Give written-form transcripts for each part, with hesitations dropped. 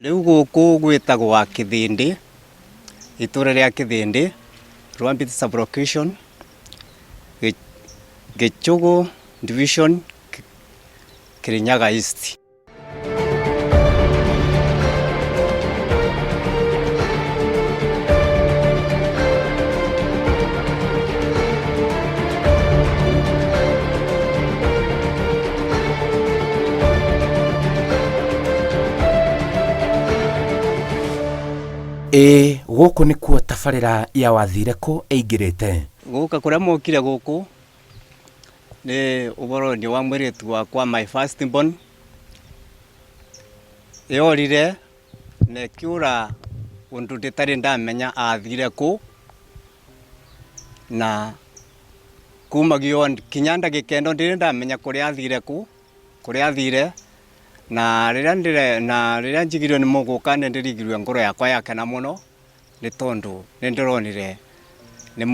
Rĩu gũkũ gwĩtagwo Kĩthĩndĩ, itũũra rĩa Kĩthĩndĩ, Rwambiti sub-location, Gĩchũgũ division, Kirinyaga East. Gũkũ nĩkuo tabarĩra ya wathire kũ ĩingĩrĩte. Gũka kũrĩa mokire gũkũ nĩ ũhoro wa mũirĩtu wakwa, my first born, yorire na ĩkĩũra ũndũ ndĩtarĩ ndamenya athire kũ, na kuma kinya ndagĩka ĩno ndĩrĩ ndamenya kũrĩa athire kũ, kũrĩa athire. Na rĩrĩa njigirwo nĩ mũgũka nĩ ndĩrigirwe ngoro yakwa yakena mũno, nĩ tondũ nĩ ndĩronire nĩ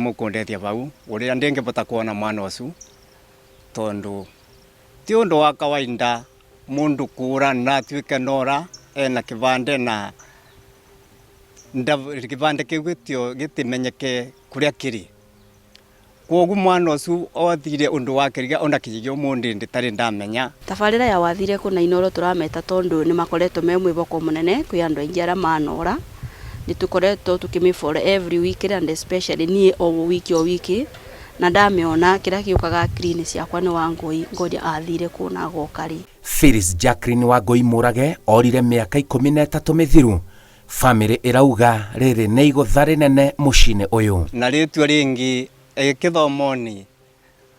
mũkũndethia bau ũrĩa ndĩngĩbota kuona mwana ũcio, tondũ ti ũndũ wa kawaida mũndũ kũra na atuĩke nora ena kĩbande na kĩbande kĩu gĩtimenyeke kũrĩa kĩrĩ. Kwoguo mwana ũcio othire ũndũ wake riga ona kĩnyigĩ ũmũndĩ ndĩtarĩ ndamenya. Tabarĩra ya wathire kũ na inoro tũrameta tondũ nĩ makoretwo me mwĩboko mũnene kwĩ andũ aingĩ arĩa manora. Nĩ tũkoretwo tũkĩmĩfollow every week and especially niĩ o wiki na ndamĩona kĩrĩa gĩũkaga akiri-inĩ ciakwa nĩ Wangui ngoria athire kũ na agoka rĩ. Phyllis Jackline Wangui Mũrage orire mĩaka 13 mĩthiru. Bamĩrĩ ĩrauga rĩrĩ nĩ igũtha rĩnene mũciĩ-inĩ ũyũ. Na rĩtwa rĩngĩ gĩthomoni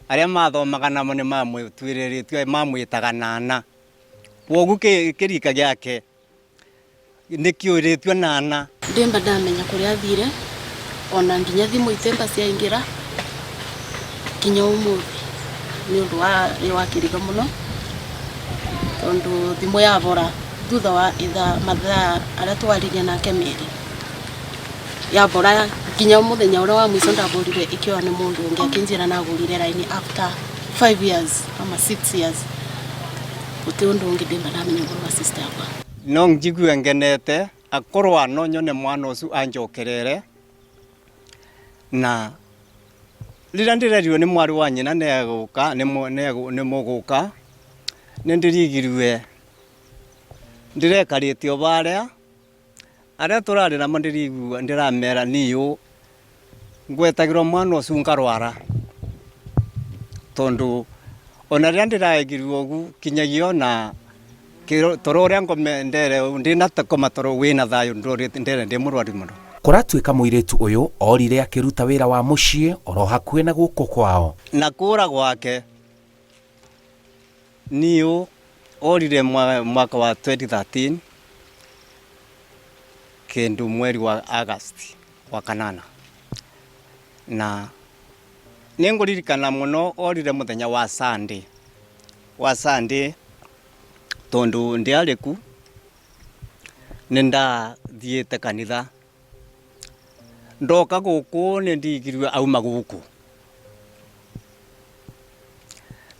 arĩa mathomaga namo nĩ mamwĩtuĩrĩrĩtio mamwĩtaga nana. Kwoguo kĩrika gĩake nĩ kĩũrĩtio nana. Ndĩmba ndamenya kũrĩa athire ona nginya thimũ itemba ciaingĩra kinya ũmũthĩ nĩ ũndũ wa kĩriga mũno, tondũ thimũ yabora thutha wa mathaa arĩa twaririe nake merĩ yabora kinya mũthenya ũrĩa wa mũico ndaborire ikiwa nĩ mũndũ ũngĩ akĩnjĩra nagũrire raini after 5 years ama 6 years. Gũtĩ ũndũ ũngĩ ndĩmba ndamenya mũno wa sister yakwa. No njigue ngenete akorwa no nyone mwana ũcio anjokerere, na rĩrĩa ndĩrerirwo nĩ mwarĩ wa nyina nĩ mũgũka nĩ ndĩrigirwe ndĩrekarĩte o barĩa arĩa tũrarĩ namo ndĩramera niũ ngwetagĩrwo mwana ũcio ngarwara, tondũ ona rĩrĩa ndĩraegirwo ũguo kinyagio na toro ũrĩa ngomendere ndĩnatakoma toro wĩna thayũ ndere ndĩ mũrwaru mũno. Kũratuĩka mũirĩtu ũyũ orire akĩruta wĩra wa mũciĩ oro hakuhĩ na gũkũ kwao. Na kũra gwake niũ orire mwaka wa 2013 kĩndũ mweri wa August wa kanana, na nĩ ngũririkana mũno orire mũthenya wa Sunday tondũ ndĩarĩ ku nĩ ndathiĩte kanitha, ndoka gũkũ nĩ ndigirwe auma gũkũ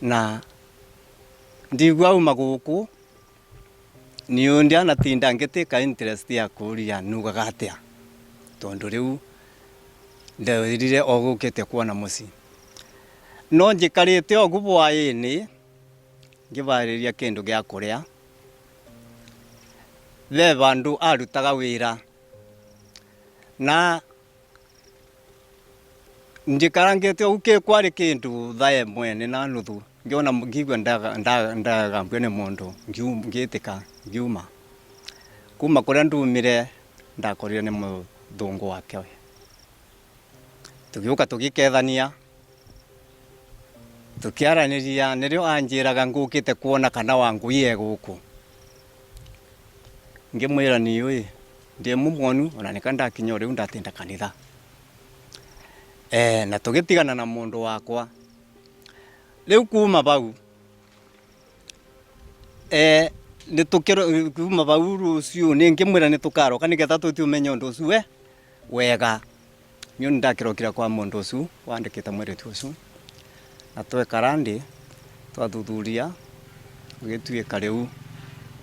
na ndigwa auma gũkũ niũ ndianatinda ngĩtĩka interest ya kũria nugaga atĩa, tondũ rĩu nderire o gũkĩte kuona mũciĩ. No njikarĩte o hwaĩ-inĩ ngĩbarĩria kĩndũ gĩa kũrĩa, ve bandũ arutaga wĩra na njikarangĩte o kwarĩ kĩndũ thaa ĩmwe na nuthu ngiona ngigua ndagambio nĩ mũndũ ngĩtĩka ngiuma. Kuma kũrĩa ndumire ndakorire nĩ mũthũngũ wake, tũgĩũka tũgĩkethania tũkĩaranĩria, nĩrĩo anjĩraga ngũkĩte kuona kana Wangui gũkũ. Ngĩmwĩra niĩ ndĩ mũmwonu ona nĩka ndakinya rĩu ndatinda kanitha. Na tũgĩtigana na mũndũ wakwa. Rĩu kuma bau kuma bau rũciũ ngĩmwĩra nĩ tũkaroka nĩgetha tũmenye ũndũ ũcio wega. Niĩ ndakĩrokire kwa mũndũ ũcio wandĩkĩte mũirĩtu ũcio na twekara ndĩ twathuthuria gĩtuĩka rĩu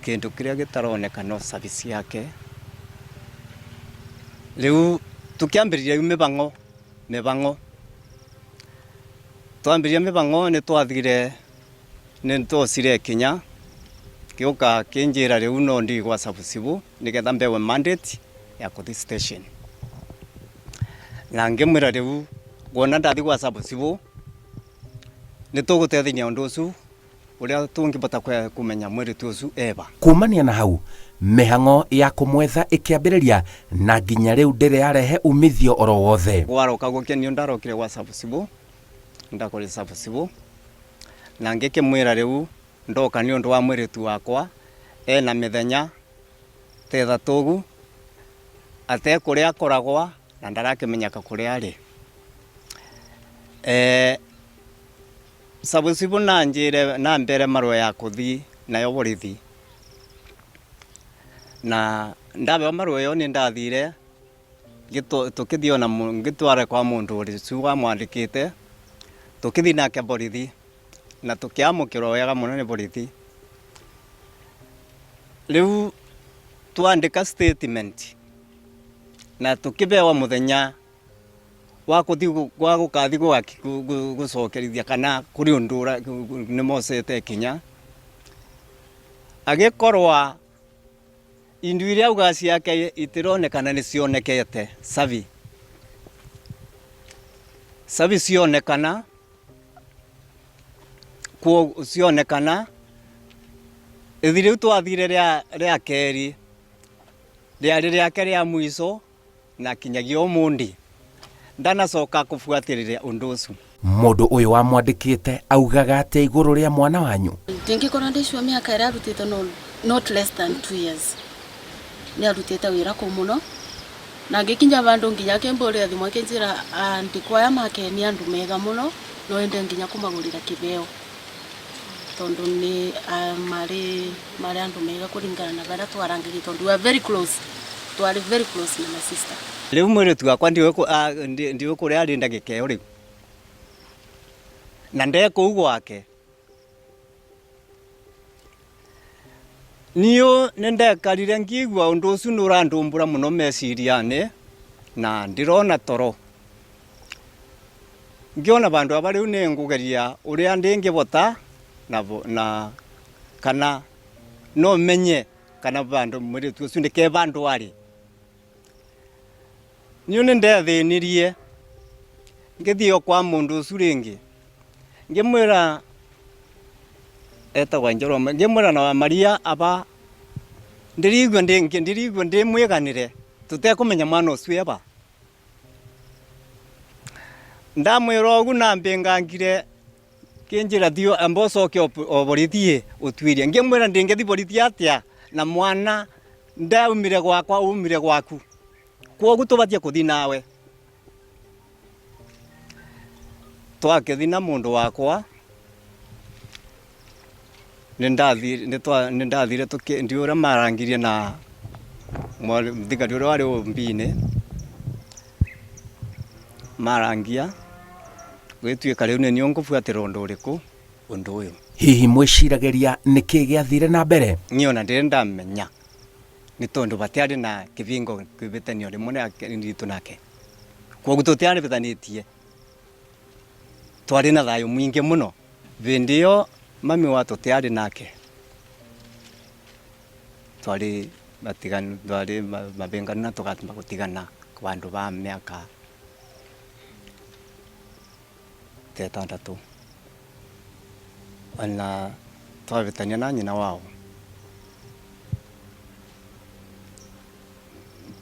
kindu kiria gitaronekana service yake riu tukiambiriria mibango twambiria mibango ni twathire ni twosire Kenya kioka kinjira riu no ndi gwa sabusibu nigetha mbewe mandate ya kuthi station na ngimwira riu gwona ndathi gwa sabusibu ni tugutethania undu ucu uria tungibota kumenya mwiritu ucu eba kumania na hau mihang'o ya kumwetha ikiambiriria na nginya riu ndiri yarehe umithio oro wothe gwaroka gukenio ndarokire gwa sabusibu ndakore sabusibu na ngikimwira riu ndoka ni undu wa mwiritu wakwa na mithenya tetha tugu ate kuria koragwa na ndarakimenya kuria ari sabusibu na njire na mbere marwa ya kuthi nayo borithi na ndabe marwa yo ni ndathire tukithiona ngitware kwa mundu uri suwa mwandikite tukithi nake borithi na tukiamukirwa wega muno ni borithi riu twandika statement na tukibewa muthenya wa kuthi gwa gukathi gucokerithia kana kuri undura ni mosete Kenya agikorwa indu iria ugasi yake itironekana ni cionekete savi cionekana kuo cionekana ithire twathire ria keri riake ria mwiso na kinyagio umundi ndanacoka kufuatiriria undu ucu mundu uyu wamwandikite augaga ati iguru ria mwana wanyu ndingikora ndicua miaka ira arutite not less than 2 years ni arutite wira ku muno na ngikinya bandu nginya kimburia thimwe kinjira ndikwaya make ni andu mega muno no ende nginya kumagurira kibeo tondu ni mari andu mega kuringana na bara twarangirie tondu we are very close na my sister riu mwiritu wakwa ndiwe kuria ari ndagikeo riu na ndeko gwake niyo nindekarire ngigwa undu ucu nurandumbura muno meciriani na ndirona toro ngiona bandu aba riu ningugeria uria ndingibota na kana no menye kana bandu mwiritu ucu ndike bandu ari niyo nindethinirie ngithio kwa mundu ucu ringi ngimwira etagwa Njoroma ngimwira na Maria aba ndirigwa ndimwiganire tutekumenya mwana ucu eba ndamwira ugu na mbingangire kinjira thio ambocoke oborithi utwirie ngimwira ndingethi borithi atia na mwana ndaumire gwakwa umire gwaku kwogu tubatie kuthi nawe twakethi na mundu wakwa nindathire ndiura marangirie na thigari uria wari umbine marangia gwituika riu ni ngubuatira undu uriku undu uyu hihi mwicirageria niki giathire na mbere niona ndire ndamenya ni tondu batiari na kivingo kwibitanio rimwe na nditu nake kwogu tutiari bitanitie twari na thayu mwingi muno bindi yo mami wa tutiari nake twari batigana twari mabengana na tugatumba gutigana kwa andu ba miaka 6 ana twabitania na nyina wao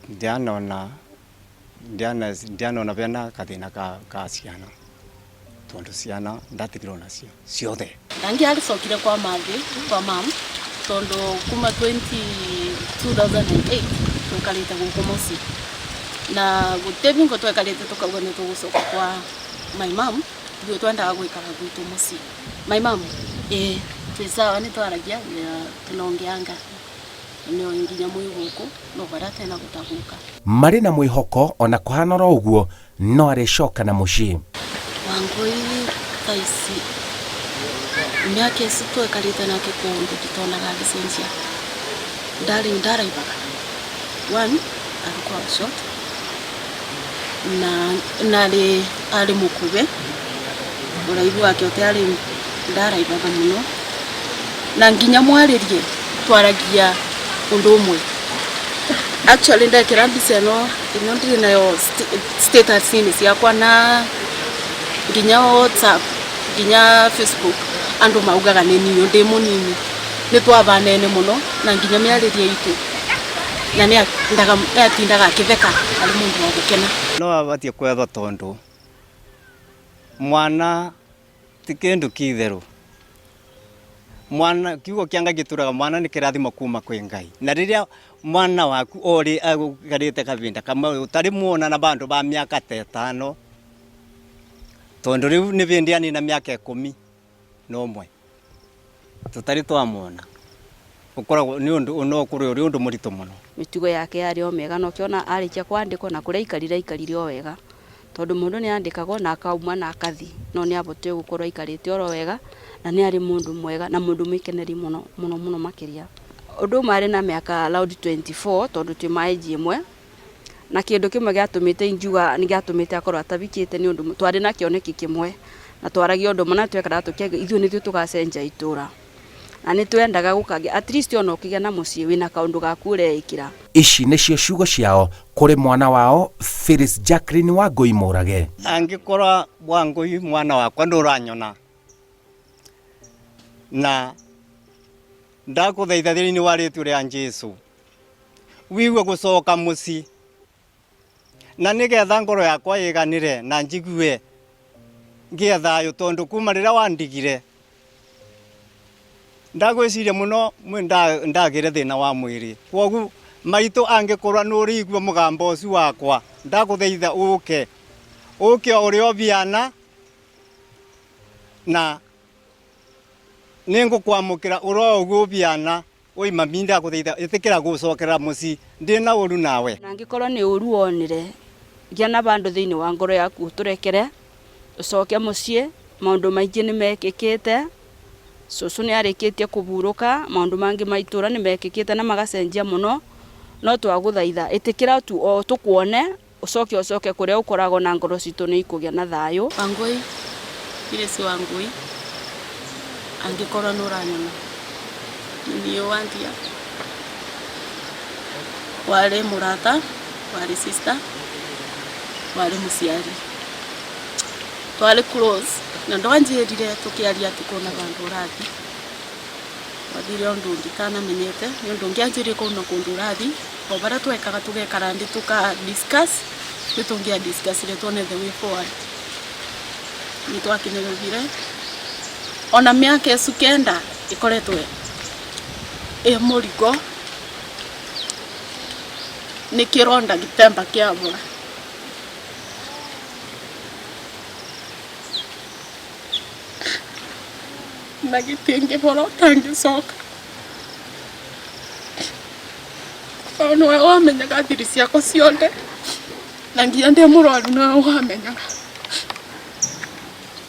ndianona bena kathina ka ciana tondu ciana ndatigirwo nacio ciothe ndangi aricokire kwa mam tondu kuma 2008 tukarite guku muci na gutevingo twekarite tukauga ni tugucoka kwa my mom ndio twendaga gwikara gwitu muci my mom twisawa ni twaragia tunongeanga nio nginya mwi guku no barate na gutaguka mari na mwihoko ona kuhana ro uguo no aricoka na muci Wangui taisi miaka isi twekarite nake kundu tutonaga gicenjia ndaraibaga one alikuwa short na ari mukube uraibu wake utari ndaraibaga muno na nginya mwaririe twaragia undu umwe actually ndekira mbica ino ndiri nayo status ini ciakwa na nginya WhatsApp nginya Facebook andu maugaga ni niyo ndi munini ni twabanene muno na nginya miaririe itu na ni atindaga akitheka ari mundu wa gukena no abatie kwetha tondu mwana ti kindu kitheru mwana kiugo kianga gituraga mwana ni kirathimo kuma kwi Ngai na riria mwana waku ori agugarite kavinda kama utari muona na bandu ba miaka 5 tondu riu ni vindiani na miaka 10 no mwe tutari twamona ukoragwo ni undu kuri uri undu murito muno mitugo yake yari o mega no kiona arikia kwandikwo na kuria ikarire o wega tondu mundu ni andikagwo na akauma na akathi no ni abote gukorwo ikarite oro wega na ni ari mundu mwega na mundu mwikeneri muno makiria undu mari na miaka around 24 tondu ti maiji imwe na kindu kimwe giatumite injuga ni giatumite akorwo atabikite ni undu twari na kioneki kimwe na twaragia undu mona twekara tukiaga ithu ni tugacenja itura na ni twendaga gukagia at least ono kigia na muciĩ wina kaundu gaku ureikira. Ici nicio ciugo ciao kuri mwana wao Phyllis Jackline Wangui mũrage. Angikora Wangui mwana wakwa nduranyona na ndakuthaitha thiini wa ritu ria Jesu wiwe gucoka muci na nigetha ngoro yakwa yiganire na njigue ngia thayũ tondu kuma rira wandigire ndagwiciria muno ndagire thina wa mwiri kwogu maitu angikorwa nurigwa mugambo ucio wakwa ndakuthaitha uke urio biana na ningukwamukira uroguo biana oi mami ndakuthaitha itikira gucokera muci ndina uru nawe nangikorwo ni uru onire gia na bandu thiini wa ngoro yaku turekere ucoke muciĩ maundu maingi ni mekikite susu ni arikitie kuburuka maundu mangi maitura ni mekikite na magacenjia muno no twaguthaitha itikira tu o tukuone ucoke kuria ukorago na ngoro citu ni ikugia na thayũ. Wangui Phyllis Wangui angikorwo nuranyona niyo wandia wale murata wale sister wale musiari twale close na ndwanjirire tukiaria tukona bandu rathi wathire undu ndikana menyete ni undu ngianjire kuona kundu rathi o bara twekaga tugekara ndi tuka discuss nitungia discuss ile tuone the way forward ni twakinereire ona miaka ecu kenda ikoretwe murigo ni kironda gitemba kiamura na gitingi boro tangicoka ono wamenyaga thiri ciakwa ciothe na nginya ndi murwaru na wamenyaga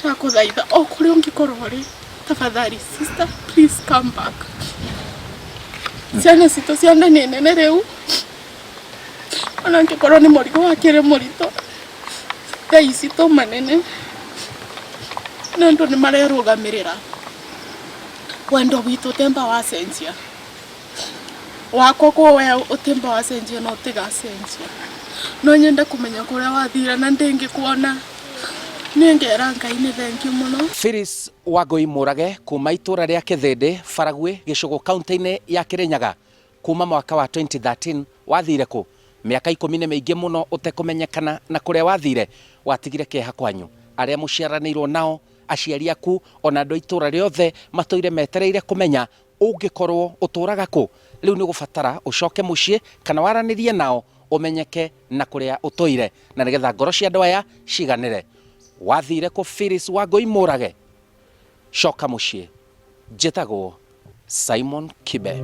takuthaitha o kuria ungikorwo ri tafadhali sister please come back ciana citu ciothe ni nene riu ona ngikorwo ni murigo wakire murito thaa ici tu manene na andu ni marerugamirira wendo witu temba wacenjia wako ko we utemba wacenjia no tigacenjia no nyenda kumenya kuria wathira na ndingikuona ningera Ngai ni thank you muno. Phyllis Wangui mũrage kuma itura ria Kithindi Faragwe Gicugu kaunti-ini ya Kirinyaga kuma mwaka wa 2013 wathire ku miaka 10 meingi muno utekumenyekana na kuria wathire watigire kieha kwanyu aria muciaranirwo nao aciari aku ona andu itura riothe matoire metereire kumenya ungikorwo uturaga ku riu ni gubatara ucoke muciĩ kana waranirie nao umenyeke na kuria utoire na nigetha ngoro cia andu aya ciganire wathire ku Phyllis Wangui mũrage coka muciĩ njĩtagwo Simon Kibe.